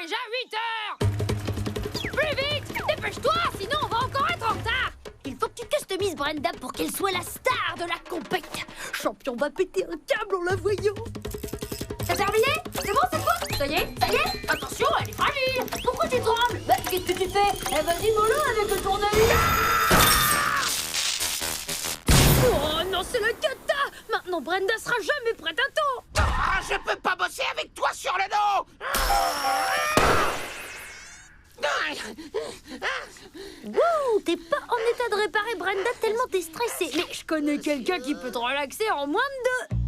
déjà 8 heures. Plus vite, dépêche-toi, sinon on va encore être en retard. Il faut que tu customises Brenda pour qu'elle soit la star de la compète. Champion va péter un câble en la voyant. T'as terminé? C'est bon, c'est bon? Ça y est? Attention, elle est fragile. Pourquoi tu trembles? Bah, qu'est-ce que tu fais? Eh, vas-y, mollo avec le tournevis. Oh non, c'est le cata. Maintenant, Brenda sera jamais prête à temps. Ah, je peux pas bosser avec toi sur le dos. Wouh, t'es pas en état de réparer Brenda tellement t'es stressée. Mais je connais quelqu'un qui peut te relaxer en moins de 2.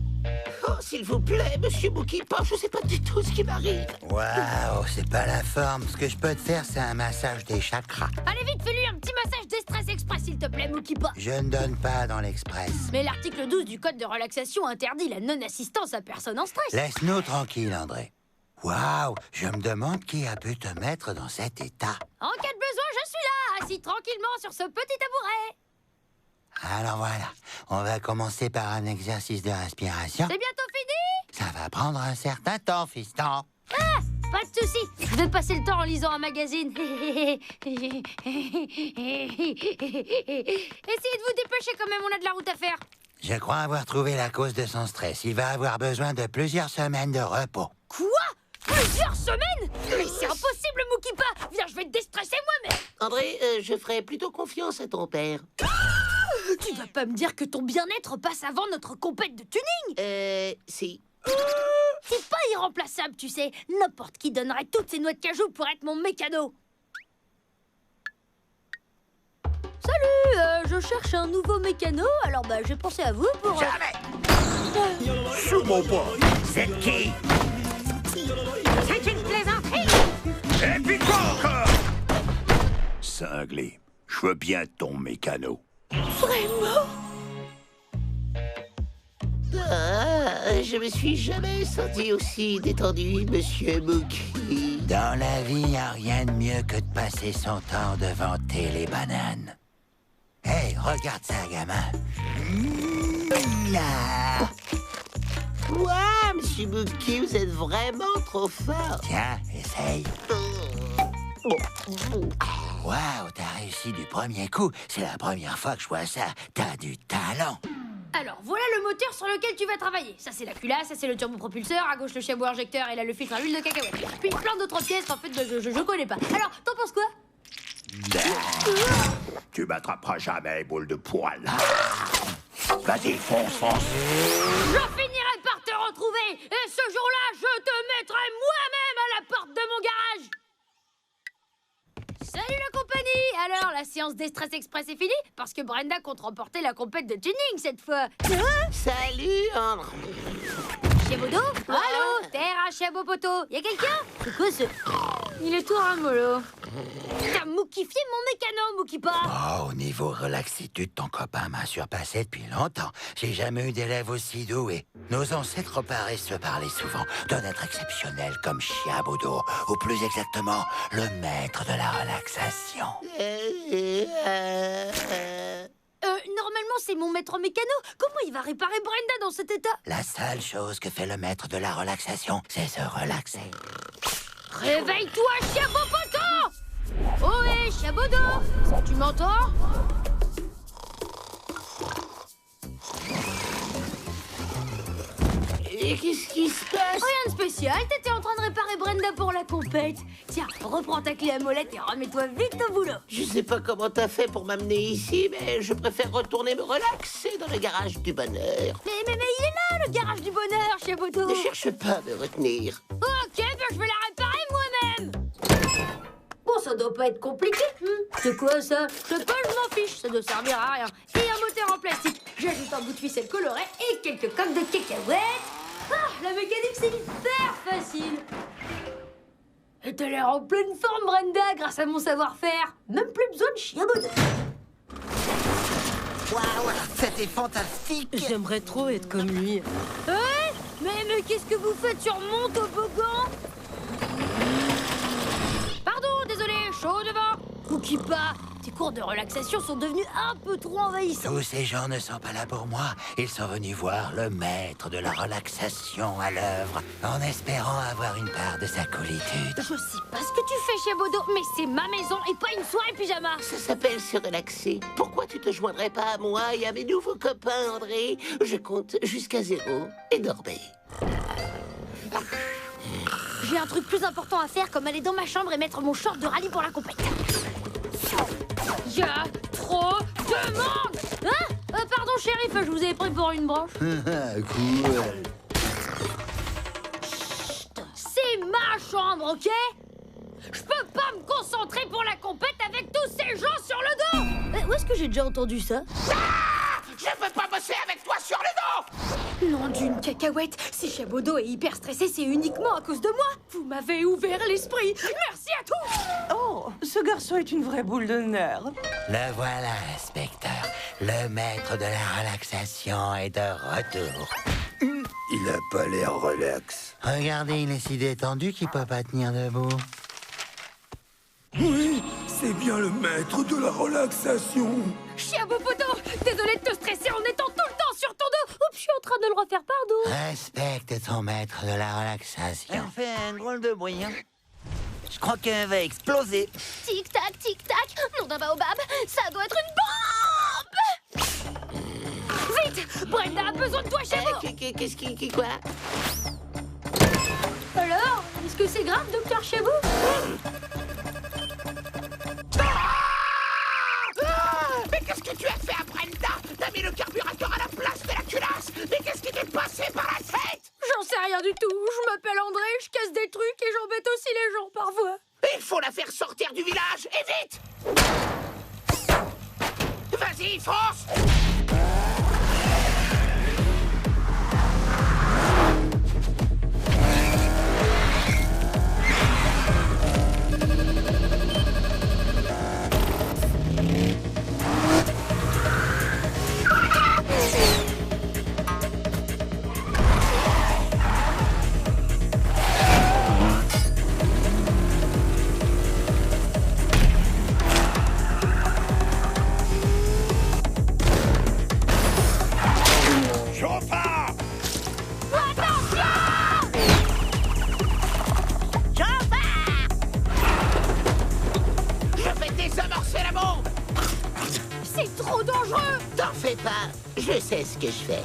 Oh, s'il vous plaît, monsieur Mookie-Pop, je sais pas du tout ce qui m'arrive. Waouh, c'est pas la forme. Ce que je peux te faire, c'est un massage des chakras. Allez vite, fais-lui un petit massage d'Estress Express, s'il te plaît, Mookie-Pop. Je ne donne pas dans l'express. Mais l'article 12 du code de relaxation interdit la non-assistance à personne en stress. Laisse-nous tranquille, André. Waouh, je me demande qui a pu te mettre dans cet état. En cas de besoin, je suis là, assis tranquillement sur ce petit tabouret. Alors voilà, on va commencer par un exercice de respiration. C'est bientôt fini? Ça va prendre un certain temps, fiston. Ah, pas de souci. Je vais passer le temps en lisant un magazine. Essayez de vous dépêcher quand même, on a de la route à faire. Je crois avoir trouvé la cause de son stress. Il va avoir besoin de plusieurs semaines de repos. Quoi? Plusieurs semaines? Mais c'est impossible, Mookie-Pop. Viens, je vais te déstresser moi-même. André, je ferais plutôt confiance à ton père. Tu vas pas me dire que ton bien-être passe avant notre compète de tuning? Si. C'est pas irremplaçable, tu sais. N'importe qui donnerait toutes ses noix de cajou pour être mon mécano. Salut, je cherche un nouveau mécano, alors bah j'ai pensé à vous pour... Jamais! Sûrement pas. C'est qui? C'est une plaisanterie! Et puis quoi encore? Cinglé, je veux bien ton mécano. Vraiment? Ah, je me suis jamais senti aussi détendu, monsieur Mookie. Dans la vie, y a rien de mieux que de passer son temps devant les bananes. Hey, regarde ça, gamin. Ah. Ouah, monsieur Mookie, vous êtes vraiment trop fort. Tiens, essaye. Waouh, t'as réussi du premier coup. C'est la première fois que je vois ça. T'as du talent. Alors, voilà le moteur sur lequel tu vas travailler. Ça, c'est la culasse, ça, c'est le turbopropulseur, à gauche, le chapeau injecteur, et là, le filtre à huile de cacahuète. Puis plein d'autres pièces qu'en fait, je connais pas. Alors, t'en penses quoi? Tu m'attraperas jamais, boule de poil. Vas-y, fonce, fonce. Je finirai par te retrouver, et ce jour-là, je te mettrai moi-même à la porte de mon garage. Salut la compagnie! Alors, la séance d'Estress Express est finie? Parce que Brenda compte remporter la compète de tuning cette fois. Salut, André. Chiabodo? Allô? Terre à Chiabopoto. Y'a quelqu'un? C'est quoi ce... Il est tout ramolo. T'as mookifié mon mécano, Mookie-Pop. Oh, au niveau relaxitude, ton copain m'a surpassé depuis longtemps. J'ai jamais eu d'élève aussi doué. Nos ancêtres paraissent se parler souvent d'un être exceptionnel comme Chiabodo, ou plus exactement, le maître de la relaxation. Normalement, c'est mon maître mécano. Comment il va réparer Brenda dans cet état? La seule chose que fait le maître de la relaxation, c'est se relaxer. Réveille-toi, Chiabopoto! Oh, hé, Chiabodo! Tu m'entends? Et qu'est-ce qui se passe? Rien de spécial, t'étais en train de réparer Brenda pour la compète. Tiens, reprends ta clé à molette et remets-toi vite au boulot. Je sais pas comment t'as fait pour m'amener ici, mais je préfère retourner me relaxer dans le garage du bonheur. Mais il est là, le garage du bonheur, Chiabodo. Ne cherche pas à me retenir. Ok, ben je vais la réparer moi-même. Bon, ça doit pas être compliqué. C'est quoi ça? Je sais pas, je m'en fiche, ça doit servir à rien. Et un moteur en plastique. J'ajoute un bout de ficelle colorée et quelques coques de cacahuètes. Ah, la mécanique, c'est hyper facile. Et t'as l'air en pleine forme, Brenda, grâce à mon savoir-faire. Même plus besoin de Chiabodo. Waouh, c'était fantastique. J'aimerais trop être comme lui. Mais qu'est-ce que vous faites sur mon toboggan? Pardon, désolé, chaud devant. Mookie-Pop, tes cours de relaxation sont devenus un peu trop envahissants. Tous ces gens ne sont pas là pour moi. Ils sont venus voir le maître de la relaxation à l'œuvre, en espérant avoir une part de sa coolitude. Je sais pas ce que tu fais, Chiabodo, mais c'est ma maison et pas une soirée pyjama. Ça s'appelle se relaxer. Pourquoi tu te joindrais pas à moi et à mes nouveaux copains, André? Je compte jusqu'à 0 et dormez. J'ai un truc plus important à faire, comme aller dans ma chambre et mettre mon short de rallye pour la compète. Y a trop de monde. Hein? Pardon, shérif, je vous ai pris pour une branche. Cool. C'est ma chambre, ok? Je peux pas me concentrer pour la compète avec tous ces gens sur le dos. Où est-ce que j'ai déjà entendu ça? Je veux pas bosser avec toi sur le dos! Nom d'une cacahuète. Si Chiabodo est hyper stressé, c'est uniquement à cause de moi. Vous m'avez ouvert l'esprit. Merci à tous. Oh, ce garçon est une vraie boule de nerfs. Le voilà, inspecteur. Le maître de la relaxation est de retour. Il a pas l'air relax. Regardez, il est si détendu qu'il peut pas tenir debout. Oui, c'est bien le maître de la relaxation. Chiabodo, désolé de te stresser en étant tout le temps sur ton dos. Oups, je suis en train de le refaire, pardon. Respecte ton maître de la relaxation. Elle fait un drôle de bruit, hein. Je crois qu'elle va exploser. Tic-tac, tic-tac. Nom d'un baobab, ça doit être une bombe. Vite, Brenda a besoin de toi, Chiabo. Qu'est-ce qui quoi? Alors, est-ce que c'est grave, docteur Chiabo? Mais qu'est-ce que tu as fait à Brenda? T'as mis le carburateur à la place de la culasse. Mais qu'est-ce qui t'est passé par la tête? J'en sais rien du tout. Je m'appelle André, je casse des trucs et j'embête aussi les gens parfois. Il faut la faire sortir du village, et vite! Vas-y, fonce! Chauffard! Je vais désamorcer la bombe! C'est trop dangereux. T'en fais pas, je sais ce que je fais.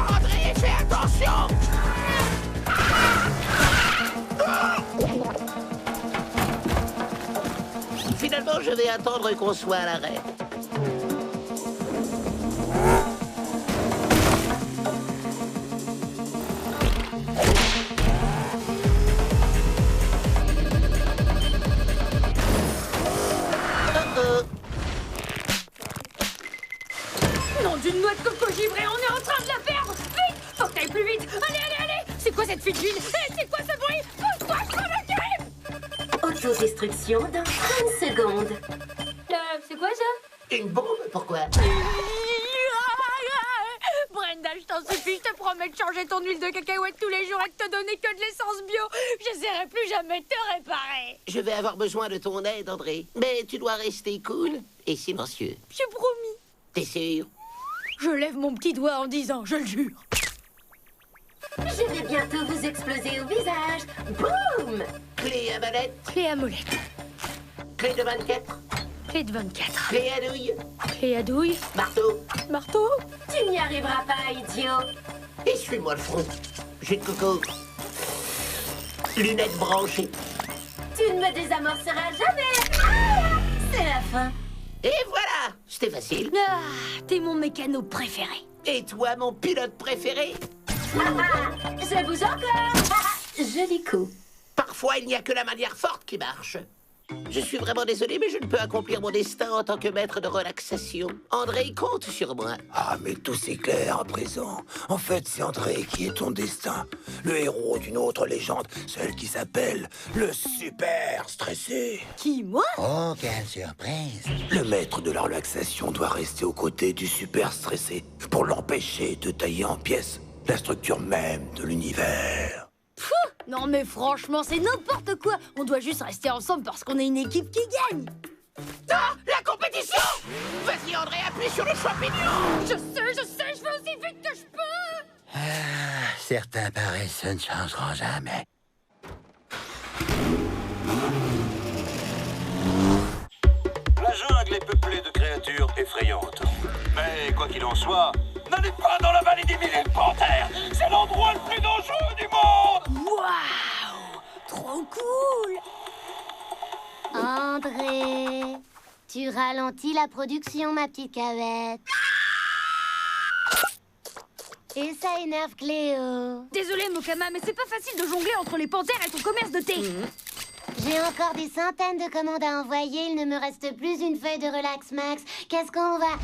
André, fais attention! Finalement, je vais attendre qu'on soit à l'arrêt. Nom d'une noix de coco givrée, on est en train de la perdre. Vite, faut que t'ailles plus vite. Allez, allez, allez. C'est quoi cette fille de Jean? C'est quoi ce bruit? Pousse-toi, je m'en occupe. Autodestruction dans 30 secondes. C'est quoi ça? Une bombe? Pourquoi? Brenda, je t'en supplie, je te promets de changer ton huile de cacahuète tous les jours et de te donner que de l'essence bio. J'essaierai plus jamais de te réparer. Je vais avoir besoin de ton aide, André. Mais tu dois rester cool et silencieux. J'ai promis. T'es sûr? Je lève mon petit doigt en disant, je le jure. Je vais bientôt vous exploser au visage. Boum! Clé à manette, Clé à molette, clé de 24, clé de 24, clé à douille, clé à douille, marteau. marteau. Tu n'y arriveras pas, idiot. Essuie-moi le front. Jus de coco. Lunettes branchées. Tu ne me désamorceras jamais. Ah, c'est la fin. Et voilà! C'était facile. Ah, t'es mon mécano préféré. Et toi, mon pilote préféré? Je bouge encore. Joli coup. Parfois, il n'y a que la manière forte qui marche. Je suis vraiment désolé, mais je ne peux accomplir mon destin en tant que maître de relaxation. André compte sur moi. Ah, mais tout c'est clair à présent. En fait, c'est André qui est ton destin. Le héros d'une autre légende, celle qui s'appelle le Super Stressé. Qui, moi? Oh, quelle surprise! Le maître de la relaxation doit rester aux côtés du Super Stressé pour l'empêcher de tailler en pièces la structure même de l'univers. Non mais franchement, c'est n'importe quoi. On doit juste rester ensemble parce qu'on est une équipe qui gagne. Ah, la compétition! Vas-y, André, appuie sur le champignon! Je sais, je vais aussi vite que je peux. Ah, certains paresseux ne changeront jamais. La jungle est peuplée de créatures effrayantes. Mais quoi qu'il en soit, n'allez pas dans la vallée des mille et une panthères. C'est l'endroit le plus dangereux du monde. Waouh! Trop cool! André, tu ralentis la production, ma petite cavette. Et ça énerve Cléo. Désolée, Mokama, mais c'est pas facile de jongler entre les panthères et ton commerce de thé. J'ai encore des centaines de commandes à envoyer. Il ne me reste plus une feuille de Relax Max. Qu'est-ce qu'on va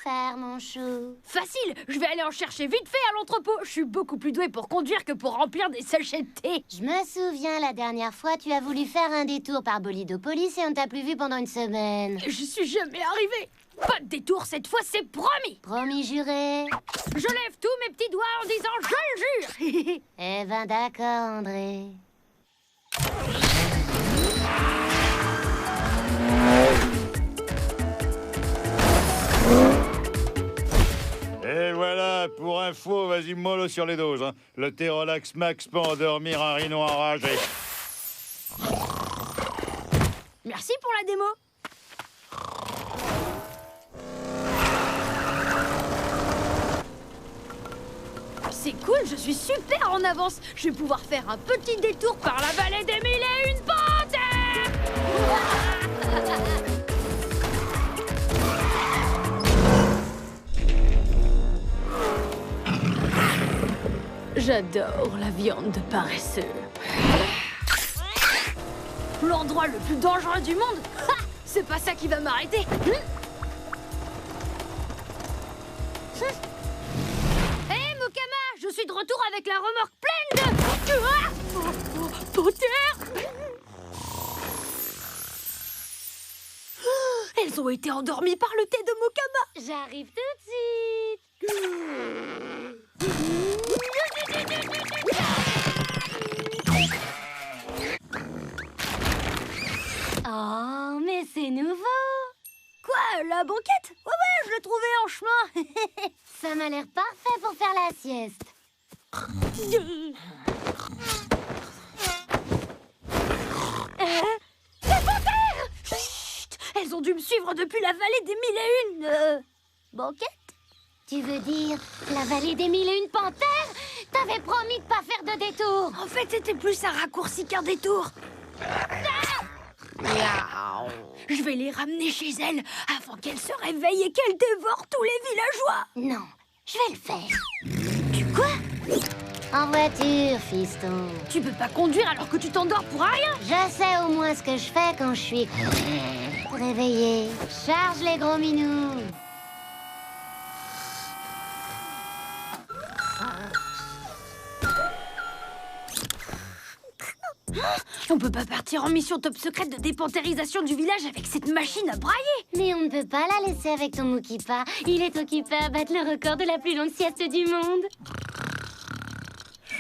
faire, mon chou? Facile, je vais aller en chercher vite fait à l'entrepôt. Je suis beaucoup plus douée pour conduire que pour remplir des sachets de thé. Je me souviens, la dernière fois, tu as voulu faire un détour par Bolidopolis et on t'a plus vu pendant une semaine. Je suis jamais arrivée. Pas de détour cette fois, c'est promis. Promis juré. Je lève tous mes petits doigts en disant je le jure. Eh ben d'accord, André. Et voilà, pour info, vas-y mollo sur les doses. Hein. Le thé Relax Max peut endormir un rhino enragé. Merci pour la démo. C'est cool, je suis super en avance. Je vais pouvoir faire un petit détour par la vallée des mille et une panthères. J'adore la viande de paresseux. L'endroit le plus dangereux du monde. C'est pas ça qui va m'arrêter. Je suis de retour avec la remorque pleine de... Panthère! Elles ont été endormies par le thé de Mokama. J'arrive tout de suite. Oh, mais c'est nouveau. Quoi, la banquette? Ouais, je l'ai trouvée en chemin. Ça m'a l'air parfait pour faire la sieste. Les panthères! Chut! Elles ont dû me suivre depuis la vallée des mille et une... banquettes? Tu veux dire la vallée des mille et une panthères? T'avais promis de pas faire de détour. En fait, c'était plus un raccourci qu'un détour. Je vais les ramener chez elles avant qu'elles se réveillent et qu'elles dévorent tous les villageois. Non, je vais le faire. Tu quoi? En voiture, fiston. Tu peux pas conduire alors que tu t'endors pour rien. Je sais au moins ce que je fais quand je suis réveillée. Charge les gros minous. On peut pas partir en mission top secrète de dépanthérisation du village avec cette machine à brailler. Mais on ne peut pas la laisser avec ton Moukipa. Il est occupé à battre le record de la plus longue sieste du monde.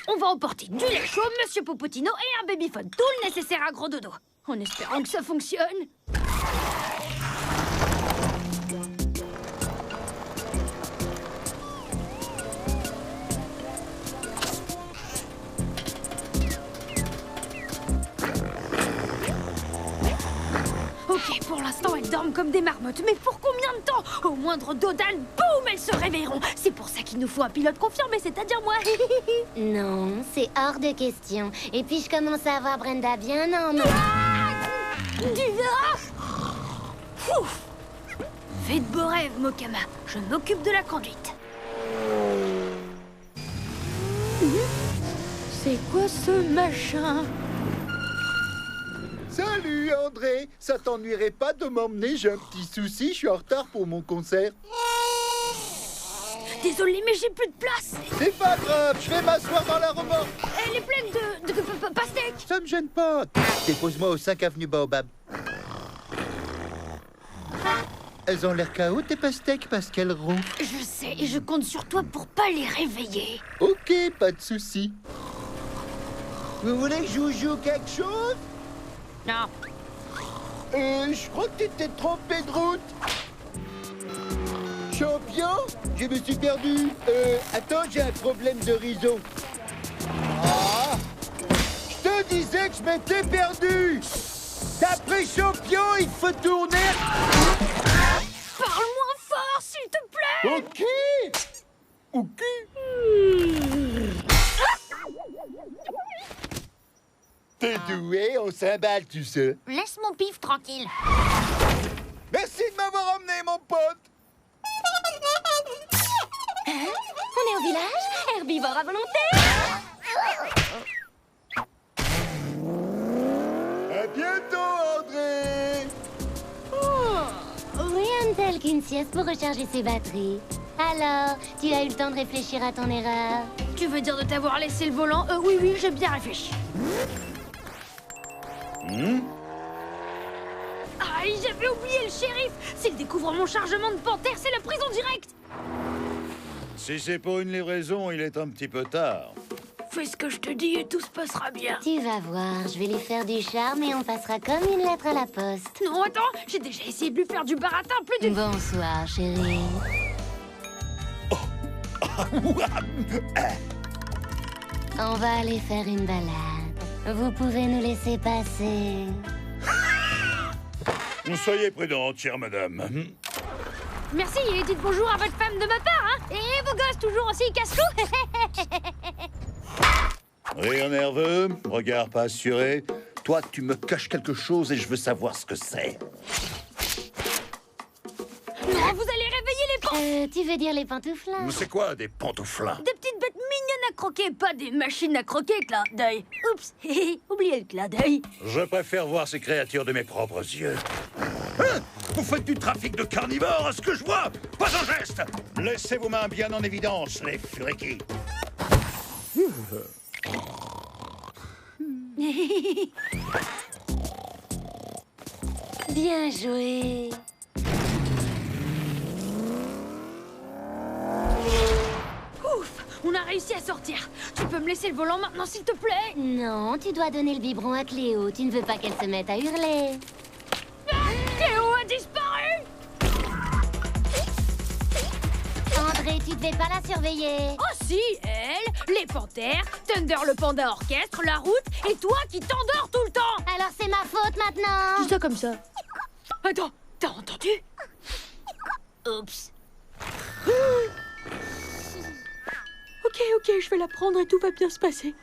On va emporter du lait chaud, Monsieur Popotino et un babyphone. Tout le nécessaire à gros dodo. En espérant que ça fonctionne. Ok, pour l'instant, elles dorment comme des marmottes. Mais pour combien de temps? Au moindre dodane, boum, elles se réveilleront. C'est pour ça qu'il nous faut un pilote confirmé, c'est-à-dire moi. Non, c'est hors de question. Et puis je commence à avoir Brenda bien en main. Ouf. Fais de beaux rêves, Mokama. Je m'occupe de la conduite. C'est quoi ce machin? Salut André, ça t'ennuierait pas de m'emmener? J'ai un petit souci, je suis en retard pour mon concert. Désolé, mais j'ai plus de place. C'est pas grave, je vais m'asseoir dans la remorque. Elle est pleine de pastèques. Ça me gêne pas. Dépose-moi au 5 avenue Baobab. Elles ont l'air KO tes pastèques parce qu'elles ronflent. Je sais, et je compte sur toi pour pas les réveiller. Ok, pas de souci. Vous voulez que je vous joue quelque chose? Non. Je crois que tu t'es trompé de route. Champion? Je me suis perdu. Attends, j'ai un problème d'horizon. Ah! Je te disais que je m'étais perdu. D'après champion, il faut tourner. Parle moins fort, s'il te plaît. Ok. Ok. T'es doué, on s'emballe, tu sais. Laisse mon pif tranquille. Merci de m'avoir emmené, mon pote. Hein? On est au village? Herbivore à volonté? À bientôt, André. Rien de tel qu'une sieste pour recharger ses batteries. Alors, tu as eu le temps de réfléchir à ton erreur? Tu veux dire de t'avoir laissé le volant? Oui, j'ai bien réfléchi. Ah, j'avais oublié le shérif. S'il découvre mon chargement de panthère, c'est la prison directe. Si c'est pour une livraison, il est un petit peu tard. Fais ce que je te dis et tout se passera bien. Tu vas voir, je vais lui faire du charme et on passera comme une lettre à la poste. Non, attends, j'ai déjà essayé de lui faire du baratin plus d'une... Bonsoir, chérie. On va aller faire une balade. Vous pouvez nous laisser passer. Soyez prudente, chère madame. Merci et dites bonjour à votre femme de ma part, hein. Et vos gosses toujours aussi casse-cou. Rire nerveux, regard pas assuré. Toi, tu me caches quelque chose et je veux savoir ce que c'est. Non, vous allez réveiller les Tu veux dire les pantouflins? C'est quoi des pantouflins? Des petites bêtes mignonnes à croquer, pas des machines à croquer, clin d'œil. Oups, oubliez le clin d'œil. Je préfère voir ces créatures de mes propres yeux. Hein? Vous faites du trafic de carnivores, à ce que je vois? Pas un geste! Laissez vos mains bien en évidence, les furikis. Bien joué. Ouf, on a réussi à sortir. Tu peux me laisser le volant maintenant, s'il te plaît? Non, tu dois donner le biberon à Cléo. Tu ne veux pas qu'elle se mette à hurler. Cléo a disparu! André, tu devais pas la surveiller. Oh si, elle, les panthères, Thunder le panda orchestre, la route, et toi qui t'endors tout le temps! Alors c'est ma faute maintenant. Dis ça comme ça. Attends, t'as entendu? Oups. Ok, je vais la prendre et tout va bien se passer.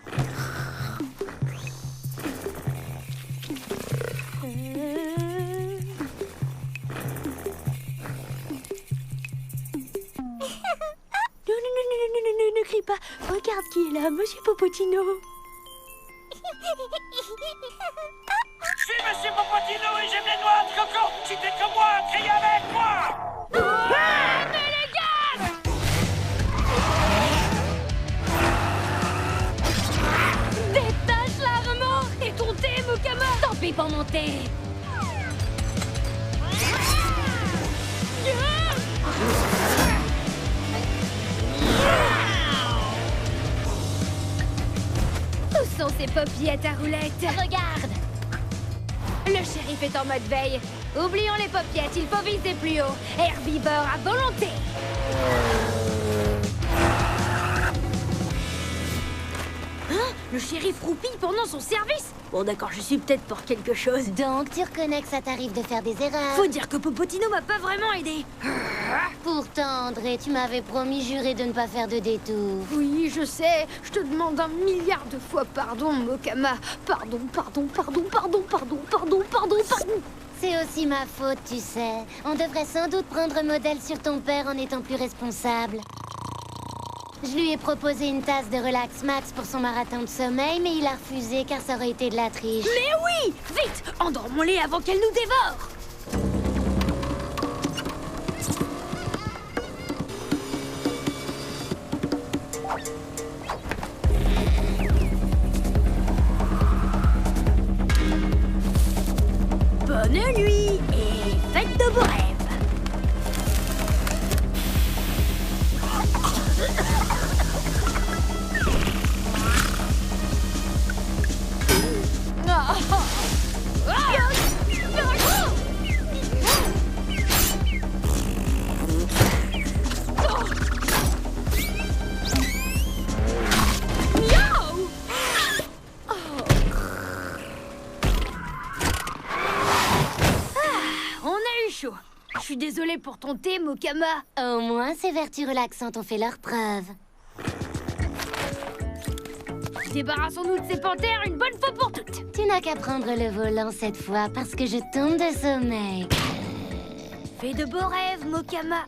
Ne crie pas. Regarde qui est là, Monsieur Popotino. Je suis Monsieur Popotino et j'aime les noix de coco. Si t'es comme moi, crie avec moi. Mais les gars! Détache la remorque et ton thé, Mokama. Tant pis pour mon thé. Où sont ces popillettes à roulettes? Regarde. Le shérif est en mode veille. Oublions les popillettes, il faut viser plus haut. Herbivore à volonté. Hein? Le shérif roupille pendant son service? Bon d'accord, je suis peut-être pour quelque chose. Donc tu reconnais que ça t'arrive de faire des erreurs. Faut dire que Popotino m'a pas vraiment aidé. Pourtant, André, tu m'avais promis juré de ne pas faire de détour. Oui, je sais. Je te demande 1 milliard de fois pardon, Mokama. Pardon. C'est aussi ma faute, tu sais. On devrait sans doute prendre modèle sur ton père en étant plus responsable. Je lui ai proposé une tasse de Relax Max pour son marathon de sommeil, mais il a refusé car ça aurait été de la triche. Mais oui! Vite! Endormons-les avant qu'elle nous dévore! Bonne nuit et faites de beaux rêves! Je suis désolée pour ton thé, Mokama. Au moins, ces vertus relaxantes ont fait leur preuve. Débarrassons-nous de ces panthères une bonne fois pour toutes. Tu n'as qu'à prendre le volant cette fois parce que je tombe de sommeil. Fais de beaux rêves, Mokama.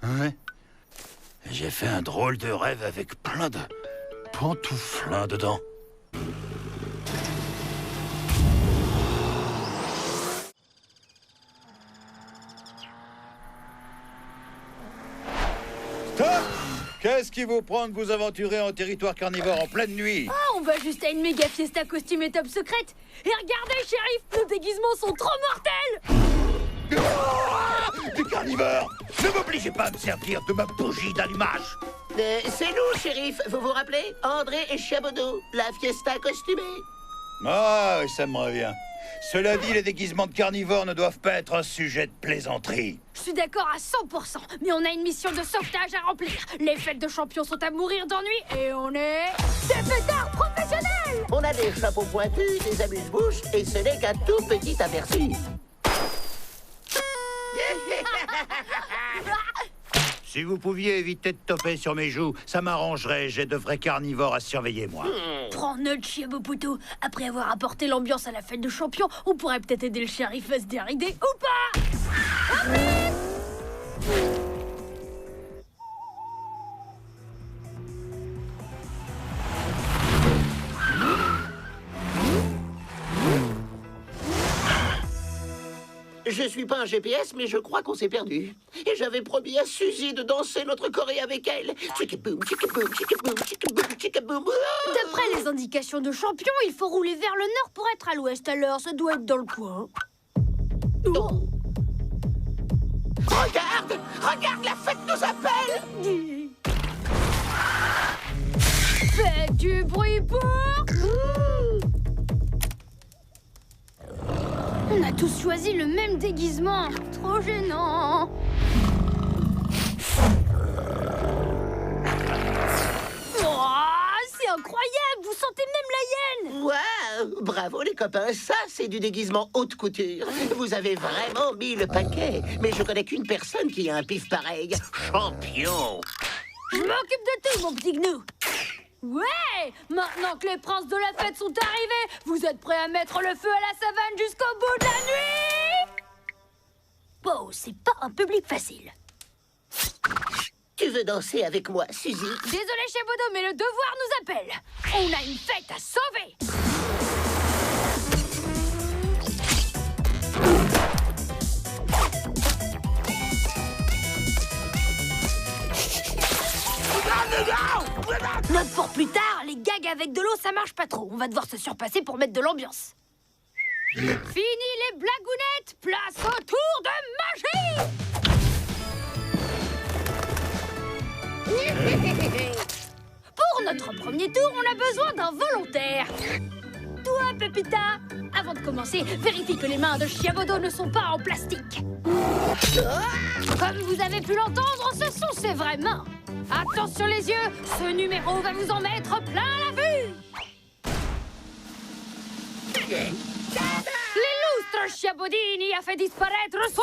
Ouais. J'ai fait un drôle de rêve avec plein de pantouflins dedans. Stop! Qu'est-ce qui vous prend de vous aventurer en territoire carnivore en pleine nuit? Oh, on va juste à une méga fiesta costume et top secrète. Et regardez, shérif, nos déguisements sont trop mortels. Des carnivores! Ne m'obligez pas à me servir de ma bougie d'allumage! C'est nous, shérif. Vous vous rappelez? André et Chiabodo, la fiesta costumée. Ah, oui, ça me revient. Cela dit, les déguisements de carnivores ne doivent pas être un sujet de plaisanterie. Je suis d'accord à 100%, mais on a une mission de sauvetage à remplir. Les fêtes de champions sont à mourir d'ennui et on est des fêtards professionnels. On a des chapeaux pointus, des amuse-bouches et ce n'est qu'un tout petit aperçu. Si vous pouviez éviter de toper sur mes joues, ça m'arrangerait. J'ai de vrais carnivores à surveiller, moi. Prends note, Chiaboputo. Après avoir apporté l'ambiance à la fête de champions, on pourrait peut-être aider le shérif à se dérider ou pas. Je suis pas un GPS, mais je crois qu'on s'est perdu. Et j'avais promis à Suzy de danser notre choré avec elle. Chicaboum, chicaboum, chicaboum, chicaboum, chicaboum. D'après les indications de champion, il faut rouler vers le nord pour être à l'ouest. Alors, ça doit être dans le coin. Oh. Regarde! Regarde, la fête nous appelle! Faites du bruit pour... On a tous choisi le même déguisement. Trop gênant. Oh, c'est incroyable. Vous sentez même la hyène. Waouh! Bravo les copains, ça c'est du déguisement haute couture. Vous avez vraiment mis le paquet. Mais je connais qu'une personne qui a un pif pareil. Champion! Je m'occupe de tout, mon petit gnou. Ouais! Maintenant que les princes de la fête sont arrivés, vous êtes prêts à mettre le feu à la savane jusqu'au bout de la nuit? Bon, c'est pas un public facile. Tu veux danser avec moi, Suzy? Désolé, Chiabodo, mais le devoir nous appelle. On a une fête à sauver. Note pour plus tard, les gags avec de l'eau, ça marche pas trop. On va devoir se surpasser pour mettre de l'ambiance. Fini les blagounettes, place au tour de magie. Pour notre premier tour, on a besoin d'un volontaire. Toi, Pepita, avant de commencer, vérifie que les mains de Chiabodo ne sont pas en plastique. Comme vous avez pu l'entendre, ce sont ses vraies mains. Attention les yeux, ce numéro va vous en mettre plein la vue. L'illustre Chiabodini a fait disparaître son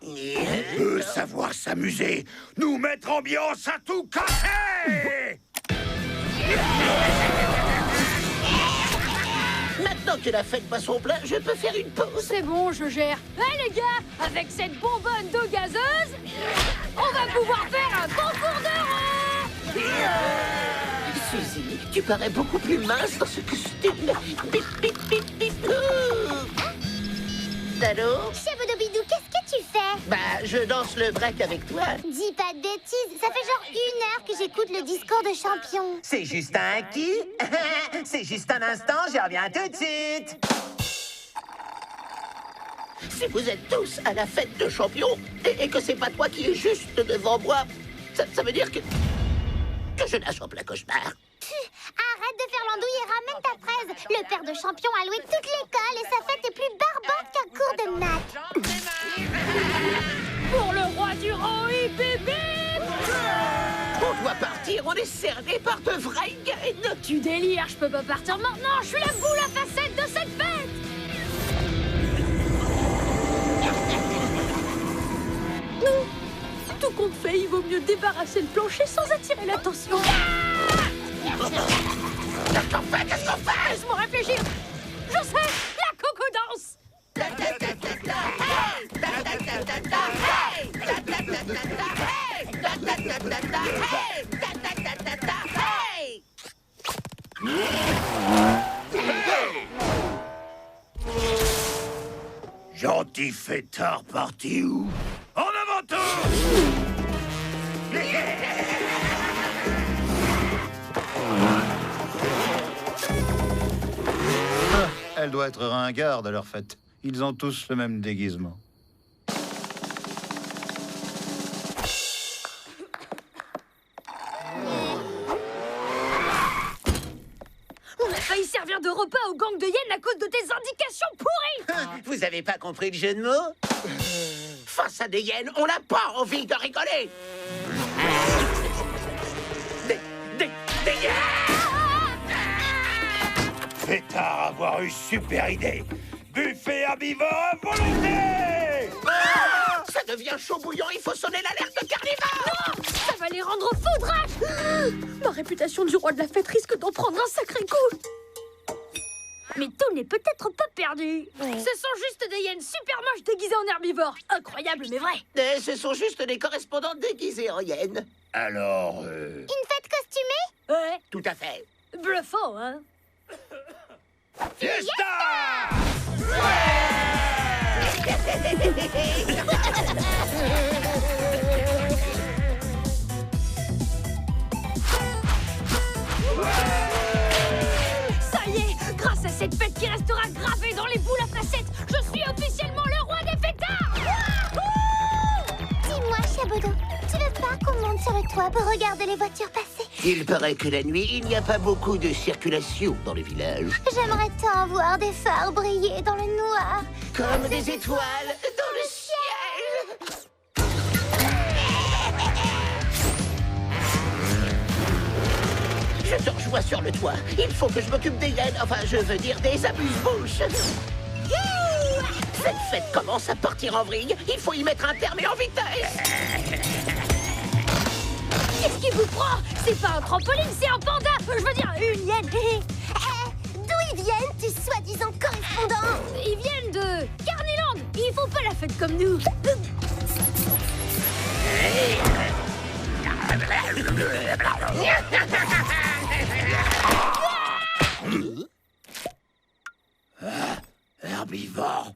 nez. Savoir s'amuser, nous mettre ambiance à tout casser. Maintenant Maintenant que la fête bat son plein, je peux faire une pause. C'est bon, je gère. Eh les gars, avec cette bonbonne d'eau gazeuse, on va pouvoir faire un concours d'euro. Suzy, tu parais beaucoup plus mince dans ce costume. Bip, bip, bip, bip. Allô? Chabodobidou, qu'est-ce que tu fais? Bah, je danse le break avec toi. Dis pas de bêtises, ça fait genre 1 heure que j'écoute le discours de champion. C'est juste un qui? C'est juste un instant, je reviens tout de suite. Si vous êtes tous à la fête de champion et que c'est pas toi qui es juste devant moi, ça veut dire que je nage en plein cauchemar. Arrête de faire l'andouille et ramène ta fraise. Le père de champion a loué toute l'école et sa fête est plus barbante qu'un cours de maths. Pour le roi du rang, hip hip hip. On doit partir, on est cerné par de vraies gaines. Tu délires, je peux pas partir maintenant, je suis la boule à facettes de cette fête. Non, tout compte fait, il vaut mieux débarrasser le plancher sans attirer l'attention. Qu'est-ce qu'on fait? Laisse-moi réfléchir. Je sais, la coco-danse. Gentil fêtard parti où? En avant tous! Elle doit être ringarde à leur fête. Ils ont tous le même déguisement. On a failli servir de repas au gang de hyènes à cause de tes indications pourries. Vous avez pas compris le jeu de mots? Face à des hyènes, on n'a pas envie de rigoler. Des hyènes! Fêtard avoir eu super idée. Buffet herbivore à volonté! Ah, ça devient chaud bouillant, il faut sonner l'alerte carnivore! Non, ça va les rendre foudrages. Ma réputation du roi de la fête risque d'en prendre un sacré coup. Mais tout n'est peut-être pas perdu. Ce sont juste des hyènes super moches déguisées en herbivores. Incroyable, mais vrai. Et ce sont juste des correspondants déguisés en hyènes. Alors, Une fête costumée? Ouais, Tout à fait. bluffant, hein. Fiesta! Ça y est, grâce à cette fête qui restera gravée dans les boules à facettes, je suis officiellement le roi des fêtards. Dis-moi, Chabodo, tu veux pas qu'on monte sur le toit pour regarder les voitures passer? Il paraît que la nuit, il n'y a pas beaucoup de circulation dans le village. J'aimerais tant voir des phares briller dans le noir. Comme des étoiles dans le ciel. Je te rejoins sur le toit. Il faut que je m'occupe des hyènes. Enfin, je veux dire des amuse-bouches. Cette fête commence à partir en vrille. Il faut y mettre un terme et en vitesse. Qu'est-ce qui vous prend? C'est pas un trampoline, c'est un panda. Je veux dire, une hyène. D'où ils viennent, tes soi-disant correspondants? Ils viennent de Carniland. Ils font pas la fête comme nous. Herbivore.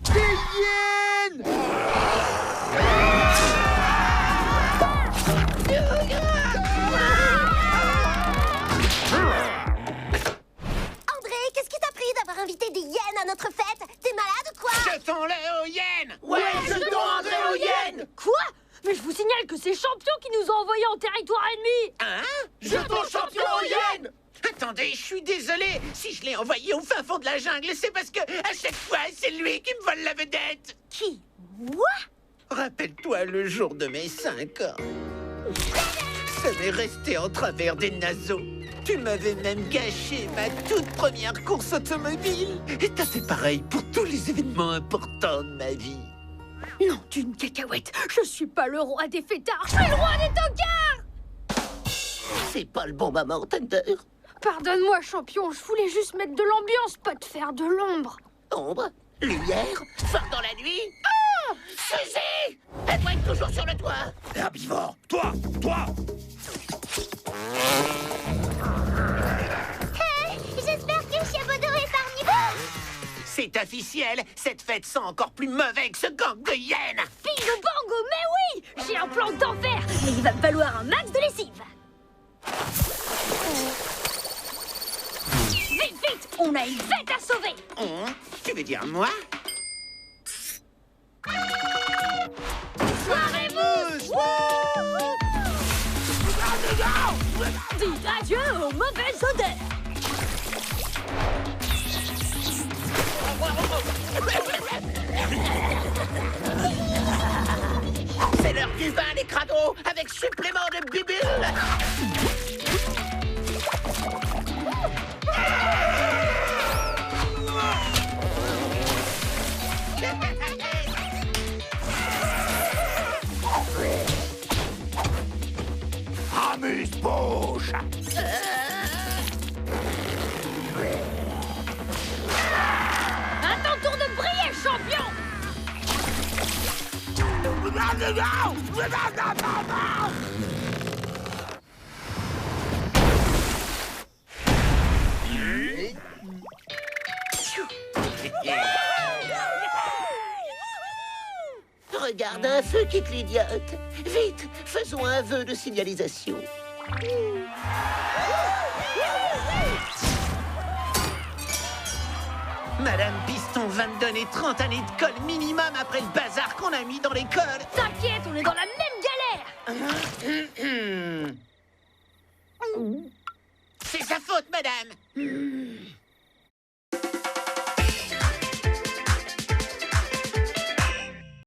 Des hyènes! André, qu'est-ce qui t'a pris d'avoir invité des hyènes à notre fête? T'es malade ou quoi? Jetons-les aux hyènes! Ouais, jetons André aux hyènes! Quoi? Mais je vous signale que c'est Champion qui nous a envoyés en territoire ennemi. Hein? Jetons champion aux hyènes! Attendez, je suis désolé. Si je l'ai envoyé au fin fond de la jungle, c'est parce que à chaque fois, c'est lui qui me vole la vedette. Qui? Moi? Rappelle-toi le jour de mes 5 ans. Ça m'est resté en travers des naseaux. Tu m'avais même gâché ma toute première course automobile. Et t'as fait pareil pour tous les événements importants de ma vie. Non, d'une cacahuète. Je suis pas le roi des fêtards, je suis le roi des tocards. C'est pas le bon moment, Thunder. Pardonne-moi, champion, je voulais juste mettre de l'ambiance, pas te faire de l'ombre. Ombre, lumière, phare dans la nuit. Ah! Suzy! Elle doit être toujours sur le toit. Herbivore, toi! J'espère que Chiabodo est parmi vous. C'est officiel, cette fête sent encore plus mauvais que ce gang de hyènes. Bingo bango, mais oui! J'ai un plan d'enfer, mais il va me falloir un max de lessive. Vite, vite! On a une fête à sauver! Tu veux dire moi? Soirée mousse! Dites adieu aux mauvaises odeurs! C'est l'heure du vin, les crados, avec supplément de bibule. Amuse-bouche! À ton tour de briller, champion! Regarde, un feu qui clignote. Vite, faisons un vœu de signalisation. Madame Piston va me donner 30 années de colle minimum après le bazar qu'on a mis dans l'école. T'inquiète, on est dans la même galère! C'est sa faute, madame.